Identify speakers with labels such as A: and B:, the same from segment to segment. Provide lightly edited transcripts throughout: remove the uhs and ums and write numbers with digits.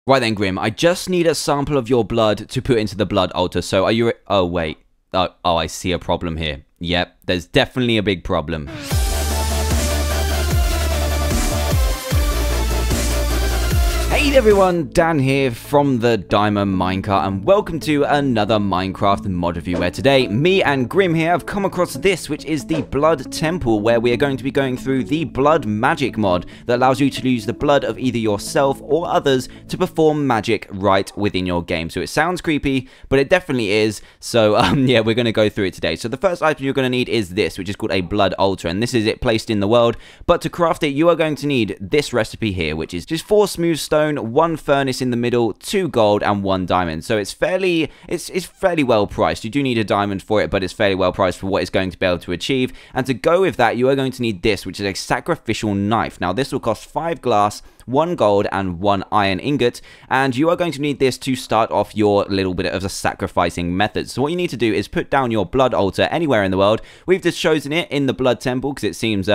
A: Right then, Grim, I just need a sample of your blood to put into the blood altar. So are you... Oh, wait. Oh, I see a problem here. Yep, there's definitely a big problem. Hey everyone, Dan here from the Diamond Minecart, and welcome to another Minecraft mod review, where today, me and Grim here have come across this, which is the Blood Temple, where we are going to be going through the Blood Magic mod that allows you to use the blood of either yourself or others to perform magic right within your game. So it sounds creepy, but it definitely is. So yeah, we're going to go through it today. So the first item you're going to need is this, which is called a Blood Altar, and this is it placed in the world. But to craft it, you are going to need this recipe here, which is just 4 smooth stone, 1 furnace in the middle, 2 gold, and 1 diamond. So it's fairly well priced. You do need a diamond for it, but it's fairly well priced for what it's going to be able to achieve. And to go with that, you are going to need this, which is a Sacrificial Knife. Now this will cost 5 glass, 1 gold, and 1 iron ingot, and you are going to need this to start off your little bit of a sacrificing method. So what you need to do is put down your blood altar anywhere in the world. We've just chosen it in the blood temple because it seems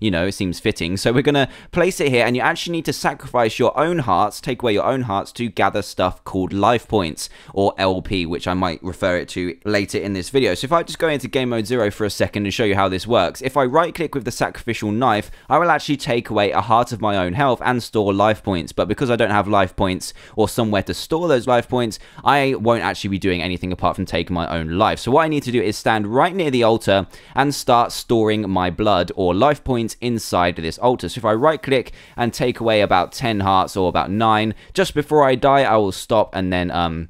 A: you know, it seems fitting. So we're gonna place it here, and you actually need to sacrifice your own hearts, take away your own hearts, to gather stuff called life points, or LP, which I might refer it to later in this video. So if I just go into game mode 0 for a second and show you how this works, if I right click with the sacrificial knife, I will actually take away a heart of my own health and store life points. But because I don't have life points or somewhere to store those life points, I won't actually be doing anything apart from taking my own life. So what I need to do is stand right near the altar and start storing my blood or life points inside this altar. So if I right click and take away about 10 hearts or about 9, just before I die, I will stop and then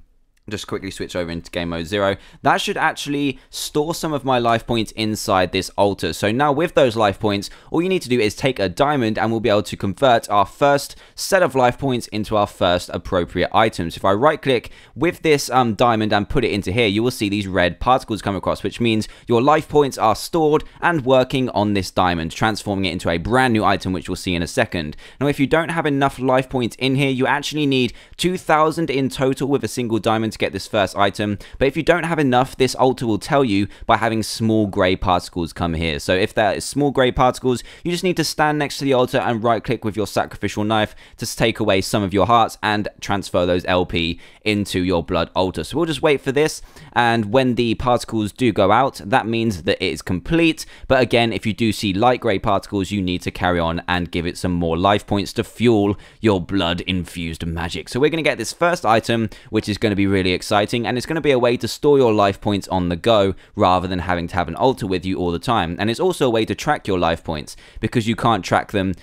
A: just quickly switch over into game mode 0. That should actually store some of my life points inside this altar. So now with those life points, all you need to do is take a diamond, and we'll be able to convert our first set of life points into our first appropriate items. If I right click with this diamond and put it into here, you will see these red particles come across, which means your life points are stored and working on this diamond, transforming it into a brand new item, which we'll see in a second. Now if you don't have enough life points in here, you actually need 2,000 in total with a single diamond to get this first item. But if you don't have enough, this altar will tell you by having small grey particles come here. So if there is small grey particles, you just need to stand next to the altar and right click with your sacrificial knife to take away some of your hearts and transfer those LP into your blood altar. So we'll just wait for this, and when the particles do go out, that means that it is complete. But again, if you do see light grey particles, you need to carry on and give it some more life points to fuel your blood infused magic. So we're going to get this first item, which is going to be really exciting, and it's going to be a way to store your life points on the go rather than having to have an altar with you all the time. And it's also a way to track your life points, because you can't track them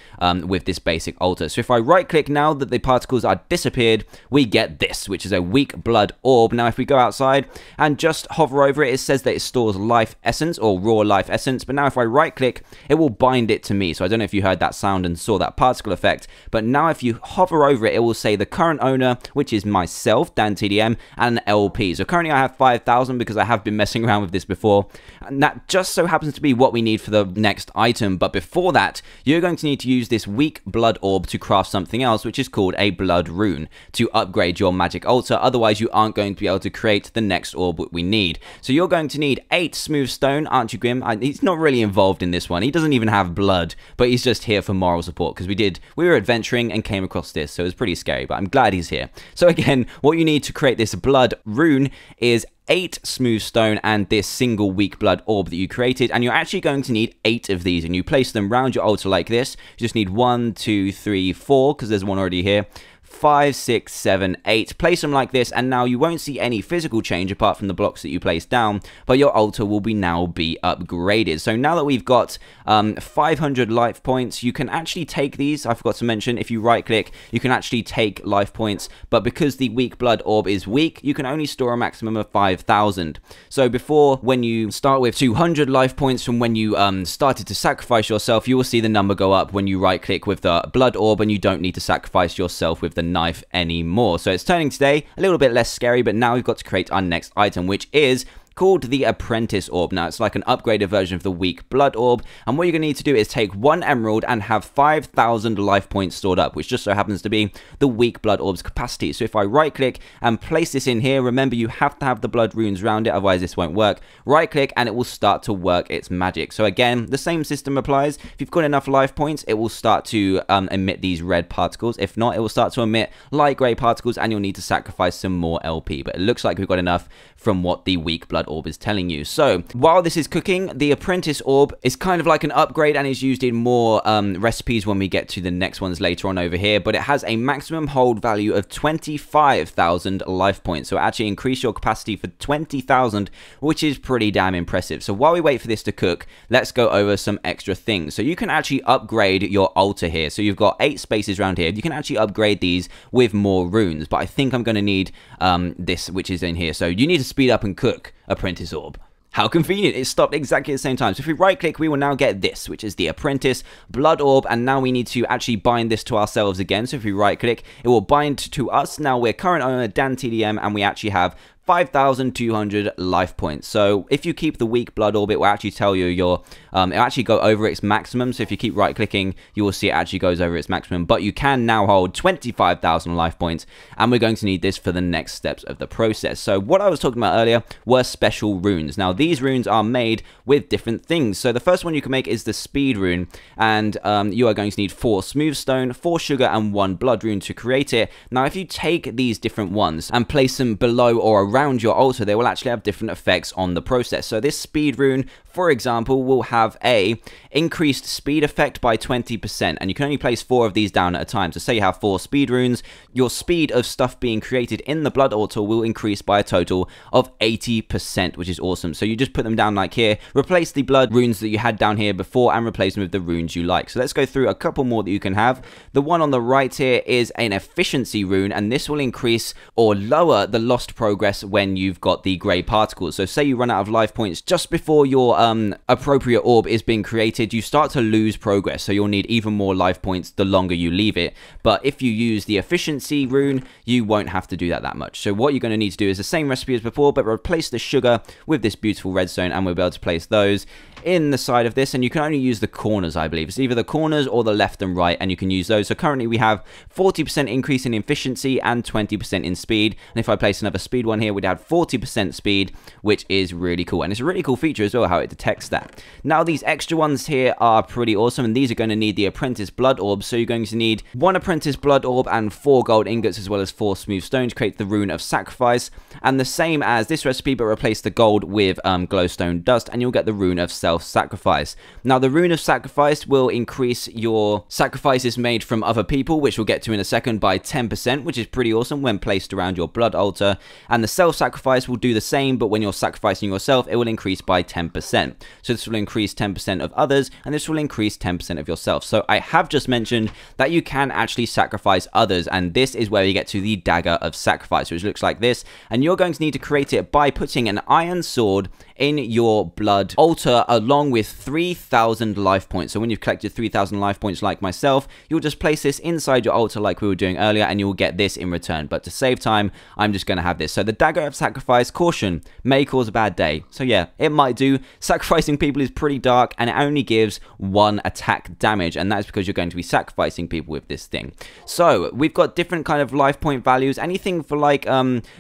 A: with this basic altar. So if I right click now that the particles are disappeared, we get this, which is a weak blood orb. Now if we go outside and just hover over it, it says that it stores life essence or raw life essence, but now if I right click, it will bind it to me. So I don't know if you heard that sound and saw that particle effect, but now if you hover over it, it will say the current owner, which is myself, Dan TDM, and an LP. So currently I have 5,000 because I have been messing around with this before, and that just so happens to be what we need for the next item. But before that, you're going to need to use this weak blood orb to craft something else, which is called a blood rune, to upgrade your magic altar. Otherwise you aren't going to be able to create the next orb we need. So you're going to need 8 smooth stone, aren't you, Grim? He's not really involved in this one. He doesn't even have blood, but he's just here for moral support, because we were adventuring and came across this, so it was pretty scary, but I'm glad he's here. So again, what you need to create this blood rune is 8 smooth stone and this single weak blood orb that you created, and you're actually going to need 8 of these, and you place them around your altar like this. You just need 1, 2, 3, 4, because there's one already here. 5, 6, 7, 8. Place them like this, and now you won't see any physical change apart from the blocks that you place down, but your altar will now be upgraded. So now that we've got 500 life points, you can actually take these. I forgot to mention, if you right click, you can actually take life points, but because the weak blood orb is weak, you can only store a maximum of 5,000. So before, when you start with 200 life points from when you started to sacrifice yourself, you will see the number go up when you right click with the blood orb, and you don't need to sacrifice yourself with the knife anymore. So it's turning today a little bit less scary, but now we've got to create our next item, which is called the Apprentice Orb. Now, it's like an upgraded version of the weak Blood Orb, and what you're going to need to do is take 1 emerald and have 5,000 life points stored up, which just so happens to be the weak Blood Orb's capacity. So if I right-click and place this in here, remember you have to have the blood runes around it, otherwise this won't work. Right-click and it will start to work its magic. So again, the same system applies. If you've got enough life points, it will start to emit these red particles. If not, it will start to emit light grey particles, and you'll need to sacrifice some more LP. But it looks like we've got enough from what the weak Blood Orb is telling you. So while this is cooking, the Apprentice Orb is kind of like an upgrade and is used in more recipes when we get to the next ones later on over here, but it has a maximum hold value of 25,000 life points. So actually increase your capacity for 20,000, which is pretty damn impressive. So while we wait for this to cook, let's go over some extra things. So you can actually upgrade your altar here. So you've got 8 spaces around here. You can actually upgrade these with more runes, but I think I'm going to need this, which is in here. So you need to speed up and cook, Apprentice Orb. How convenient, it stopped exactly at the same time. So if we right click, we will now get this, which is the Apprentice Blood Orb, and now we need to actually bind this to ourselves again. So if we right click, it will bind to us. Now we're current owner Dan TDM, and we actually have 5,200 life points. So if you keep the weak Blood Orb, it will actually tell you it'll actually go over its maximum. So if you keep right clicking, you will see it actually goes over its maximum, but you can now hold 25,000 life points, and we're going to need this for the next steps of the process. So what I was talking about earlier were special runes. Now these runes are made with different things. So the first one you can make is the speed rune, and you are going to need 4 smooth stone, 4 sugar, and 1 blood rune to create it. Now if you take these different ones and place them below or around your altar, they will actually have different effects on the process. So this speed rune, for example, will have a increased speed effect by 20%, and you can only place 4 of these down at a time. So say you have 4 speed runes, your speed of stuff being created in the blood altar will increase by a total of 80%, which is awesome. So you just put them down like here, replace the blood runes that you had down here before, and replace them with the runes you like. So let's go through a couple more that you can have. The one on the right here is an efficiency rune, and this will increase or lower the lost progress when you've got the grey particles. So say you run out of life points just before your appropriate orb is being created, you start to lose progress, so you'll need even more life points the longer you leave it. But if you use the efficiency rune, you won't have to do that much. So what you're going to need to do is the same recipe as before, but replace the sugar with this beautiful redstone, and we'll be able to place those in the side of this, and you can only use the corners, I believe. It's either the corners or the left and right, and you can use those. So currently we have 40% increase in efficiency and 20% in speed, and if I place another speed one here, we'd have 40% speed, which is really cool, and it's a really cool feature as well how it detects that. Now these extra ones here are pretty awesome, and these are going to need the Apprentice Blood Orb. So you're going to need 1 Apprentice Blood Orb and 4 gold ingots, as well as 4 smooth stone to create the Rune of Sacrifice, and the same as this recipe, but replace the gold with glowstone dust, and you'll get the Rune of Self-Sacrifice. Now the Rune of Sacrifice will increase your sacrifices made from other people, which we'll get to in a second, by 10%, which is pretty awesome when placed around your blood altar, and the self-sacrifice will do the same, but when you're sacrificing yourself, it will increase by 10%. So this will increase 10% of others, and this will increase 10% of yourself. So I have just mentioned that you can actually sacrifice others, and this is where you get to the Dagger of Sacrifice, which looks like this, and you're going to need to create it by putting an iron sword in your blood altar along with 3,000 life points. So when you've collected 3,000 life points like myself, you'll just place this inside your altar like we were doing earlier, and you'll get this in return. But to save time, I'm just going to have this. So the Dagger of Sacrifice, caution, may cause a bad day. So yeah, it might do. Sacrificing people is pretty dark, and it only gives 1 attack damage, and that is because you're going to be sacrificing people with this thing. So we've got different kind of life point values. Anything for like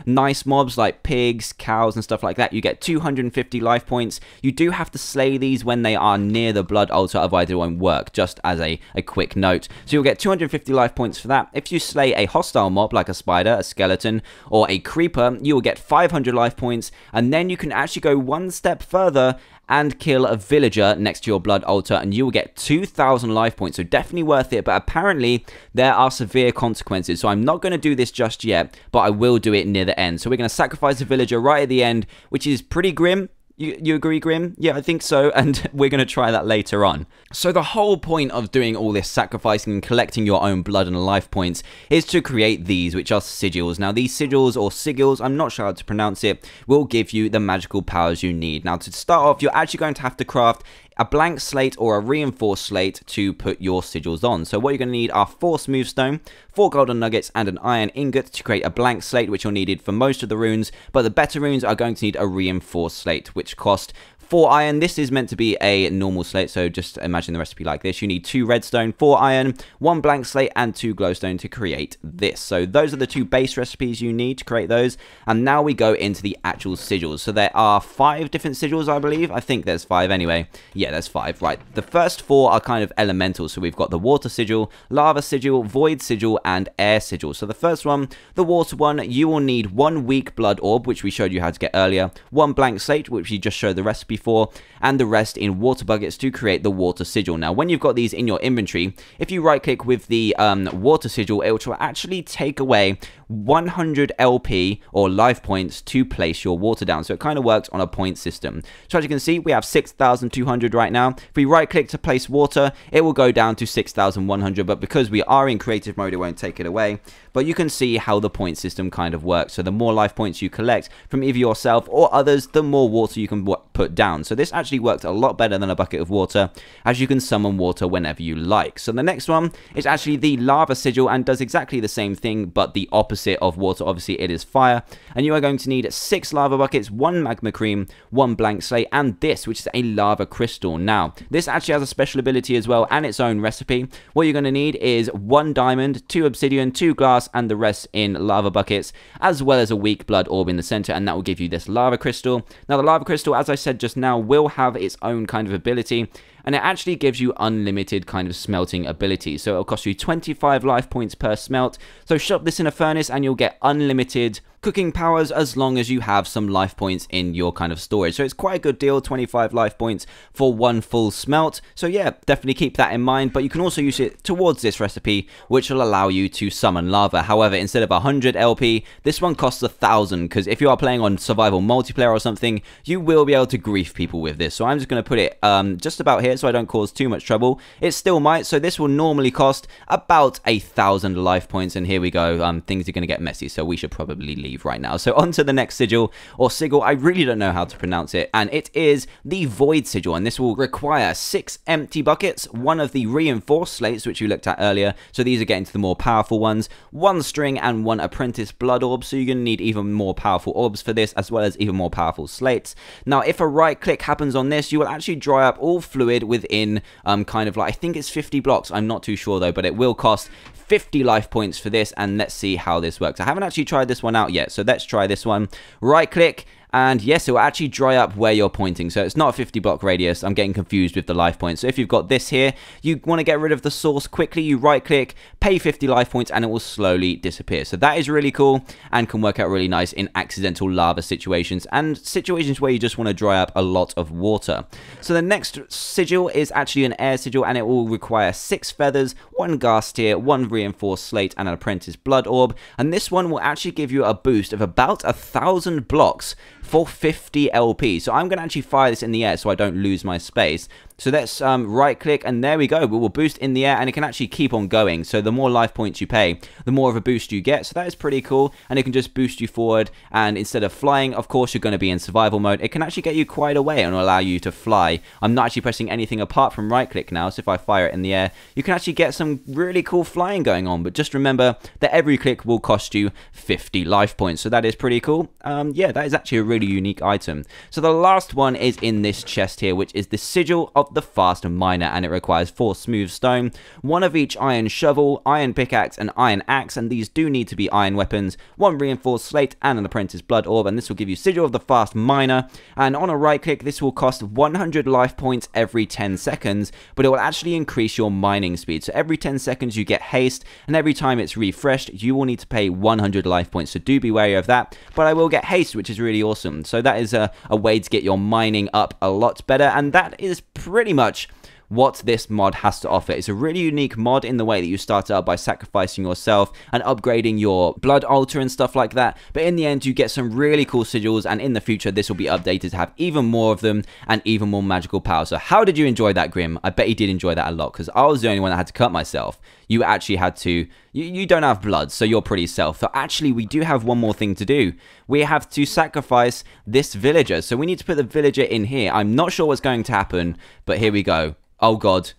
A: nice mobs like pigs, cows, and stuff like that, you get 250 life points. You do have to slay these when they are near the blood altar, otherwise it won't work, just as a quick note. So you'll get 250 life points for that. If you slay a hostile mob like a spider, a skeleton, or a creeper, you will get 500 life points, and then you can actually go 1 step further and kill a villager next to your blood altar, and you will get 2,000 life points. So definitely worth it, but apparently there are severe consequences, so I'm not going to do this just yet, but I will do it near the end. So we're going to sacrifice a villager right at the end, which is pretty grim. You agree, Grim? Yeah, I think so, and we're going to try that later on. So the whole point of doing all this sacrificing and collecting your own blood and life points is to create these, which are sigils. Now these sigils, or sigils, I'm not sure how to pronounce it, will give you the magical powers you need. Now to start off, you're actually going to have to craft a blank slate or a reinforced slate to put your sigils on. So what you're going to need are 4 smooth stone, 4 golden nuggets, and an iron ingot to create a blank slate, which you'll need for most of the runes, but the better runes are going to need a reinforced slate, which cost 4 iron. This is meant to be a normal slate, so just imagine the recipe like this. You need 2 redstone, 4 iron, 1 blank slate, and 2 glowstone to create this. So those are the 2 base recipes you need to create those. And now we go into the actual sigils. So there are 5 different sigils, I believe. I think there's 5 anyway. Yeah, there's 5. Right. The first 4 are kind of elemental. So we've got the water sigil, lava sigil, void sigil, and air sigil. So the first one, the water one, you will need 1 weak blood orb, which we showed you how to get earlier, 1 blank slate, which we just showed the recipe for, and the rest in water buckets to create the water sigil. Now, when you've got these in your inventory, if you right click with the water sigil, it will actually take away 100 LP or life points to place your water down. So it kind of works on a point system. So as you can see, we have 6,200 right now. If we right click to place water, it will go down to 6,100, but because we are in creative mode, it won't take it away. But you can see how the point system kind of works. So the more life points you collect from either yourself or others, the more water you can put down. So this actually works a lot better than a bucket of water, as you can summon water whenever you like. So the next one is actually the lava sigil and does exactly the same thing, but the opposite of water. Obviously it is fire, and you are going to need 6 lava buckets, 1 magma cream, 1 blank slate, and this, which is a lava crystal. Now this actually has a special ability as well and its own recipe. What you're going to need is 1 diamond, 2 obsidian, 2 glass, and the rest in lava buckets, as well as a weak blood orb in the center, and that will give you this lava crystal. Now the lava crystal, as I said just now, will have its own kind of ability, and it actually gives you unlimited kind of smelting ability. So it'll cost you 25 life points per smelt. So shove this in a furnace and you'll get unlimited cooking powers as long as you have some life points in your kind of storage. So it's quite a good deal, 25 life points for 1 full smelt. So yeah, definitely keep that in mind, but you can also use it towards this recipe, which will allow you to summon lava. However, instead of 100 LP, this one costs 1,000, because if you are playing on survival multiplayer or something, you will be able to grief people with this. So I'm just going to put it just about here so I don't cause too much trouble. It still might, so this will normally cost about 1,000 life points, and here we go. Things are going to get messy, so we should probably leave right now. So on to the next sigil, or sigil, I really don't know how to pronounce it, and it is the void sigil, and this will require 6 empty buckets, 1 of the reinforced slates, which you looked at earlier, so these are getting to the more powerful ones, 1 string, and 1 apprentice blood orb. So you're going to need even more powerful orbs for this, as well as even more powerful slates. Now if a right click happens on this, you will actually dry up all fluid within kind of like, I think it's 50 blocks, I'm not too sure though, but it will cost 50 life points for this, and let's see how this works. I haven't actually tried this one out yet, so let's try this one. Right click, and yes, it will actually dry up where you're pointing. So it's not a 50 block radius. I'm getting confused with the life points. So if you've got this here, you want to get rid of the source quickly, you right click, pay 50 life points, and it will slowly disappear. So that is really cool and can work out really nice in accidental lava situations and situations where you just want to dry up a lot of water. So the next sigil is actually an air sigil, and it will require 6 feathers, 1 ghast tier, 1 reinforced slate, and an apprentice blood orb. And this one will actually give you a boost of about 1,000 blocks for 50 LP. So I'm going to actually fire this in the air so I don't lose my space. So let's right click, and there we go. We will boost in the air, and it can actually keep on going. So the more life points you pay, the more of a boost you get. So that is pretty cool, and it can just boost you forward. And instead of flying, of course, you're going to be in survival mode. It can actually get you quite a way and allow you to fly. I'm not actually pressing anything apart from right click now. So if I fire it in the air, you can actually get some really cool flying going on. But just remember that every click will cost you 50 life points. So that is pretty cool. Yeah, that is actually a really unique item. So the last one is in this chest here, which is the sigil of the fast miner, and it requires 4 smooth stone, 1 of each iron shovel, iron pickaxe, and iron axe, and these do need to be iron weapons, 1 reinforced slate, and an apprentice blood orb. And this will give you sigil of the fast miner, and on a right click this will cost 100 life points every 10 seconds, but it will actually increase your mining speed. So every 10 seconds you get haste, and every time it's refreshed you will need to pay 100 life points, so do be wary of that. But I will get haste, which is really awesome. So that is a way to get your mining up a lot better, and that is pretty much what this mod has to offer. It's a really unique mod in the way that you start out by sacrificing yourself and upgrading your blood altar and stuff like that, but in the end you get some really cool sigils, and in the future this will be updated to have even more of them and even more magical power. So how did you enjoy that, Grim? I bet you did enjoy that a lot, because I was the only one that had to cut myself. You actually had to, you don't have blood, so you're pretty self. So actually we do have one more thing to do. We have to sacrifice this villager, so we need to put the villager in here. I'm not sure what's going to happen, but here we go. Oh god.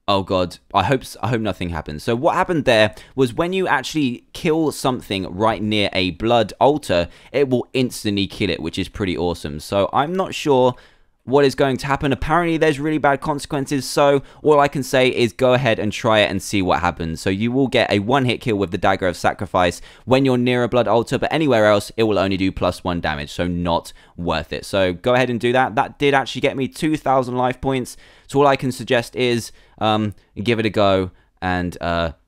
A: Oh god, I hope nothing happens. So what happened there was when you actually kill something right near a blood altar, it will instantly kill it, which is pretty awesome. So I'm not sure what is going to happen. Apparently there's really bad consequences, so all I can say is go ahead and try it and see what happens. So you will get a one-hit kill with the Dagger of Sacrifice when you're near a blood altar, but anywhere else it will only do +1 damage, so not worth it. So go ahead and do that. That did actually get me 2,000 life points, so all I can suggest is give it a go and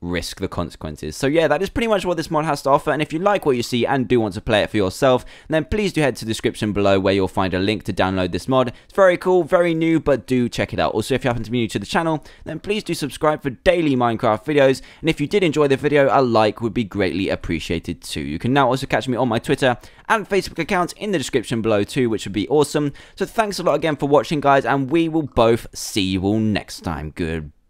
A: risk the consequences. So yeah, that is pretty much what this mod has to offer, and if you like what you see and do want to play it for yourself, then please do head to the description below where you'll find a link to download this mod. It's very cool, very new, but do check it out. Also, if you happen to be new to the channel, then please do subscribe for daily Minecraft videos, and if you did enjoy the video, a like would be greatly appreciated too. You can now also catch me on my Twitter and Facebook accounts in the description below too, which would be awesome. So thanks a lot again for watching, guys, and we will both see you all next time. Goodbye.